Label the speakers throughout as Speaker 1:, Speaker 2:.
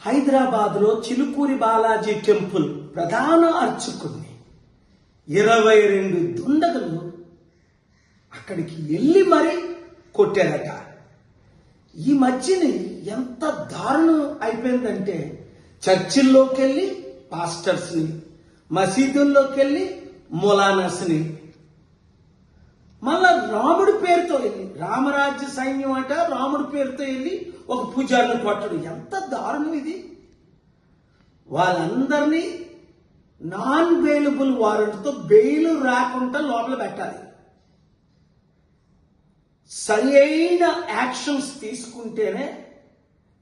Speaker 1: హైదరాబాద్లో చిలుకూరి బాలాజీ టెంపుల్ ప్రధాన అర్చకుడిని 22 దుండగులు అక్కడికి వెళ్ళి మరీ కొట్టారట. ఈ మధ్యని ఎంత దారుణం అయిపోయిందంటే చర్చిల్లోకి వెళ్ళి పాస్టర్స్ని, మసీదుల్లోకి వెళ్ళి మొలానస్ని, మళ్ళా రాముడి పేరుతో వెళ్ళి రామరాజ్య సైన్యం అట రాముడి పేరుతో వెళ్ళి ఒక పూజారిని కొట్టడం ఎంత దారుణం ఇది. వాళ్ళందరినీ నాన్ బెయిలబుల్ వారెంట్తో బెయిల్ రాకుండా లోపల పెట్టాలి. సరి అయిన యాక్షన్స్ తీసుకుంటేనే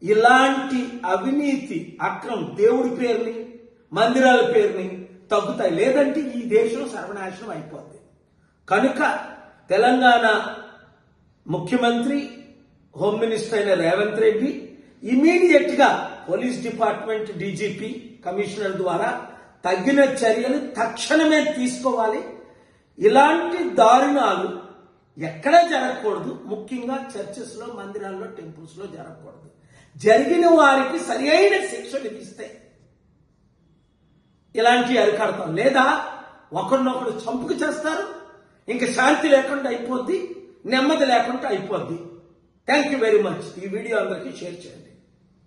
Speaker 1: ఇలాంటి అవినీతి అక్రమం దేవుడి పేరుని మందిరాల పేరుని తగ్గుతాయి. లేదంటే ఈ దేశం సర్వనాశనం అయిపోద్ది. కనుక తెలంగాణ ముఖ్యమంత్రి హోమ్ మినిస్టర్ అయిన రేవంత్ రెడ్డి ఇమీడియట్ గా పోలీస్ డిపార్ట్మెంట్ డీజీపీ కమిషనర్ ద్వారా తగిన చర్యలు తక్షణమే తీసుకోవాలి. ఇలాంటి దారుణాలు ఎక్కడా జరగకూడదు. ముఖ్యంగా చర్చెస్ లో, మందిరాల్లో, టెంపుల్స్ లో జరగకూడదు. జరిగిన వారికి సరి అయిన శిక్ష విధిస్తే ఇలాంటి అరికడతాం. లేదా ఒకరినొకరు చంపుకు చేస్తారు, ఇంకా శాంతి లేకుండా అయిపోద్ది, నెమ్మది లేకుండా అయిపోద్ది. Thank you very much. ఈ వీడియో అందరికీ షేర్ చేయండి.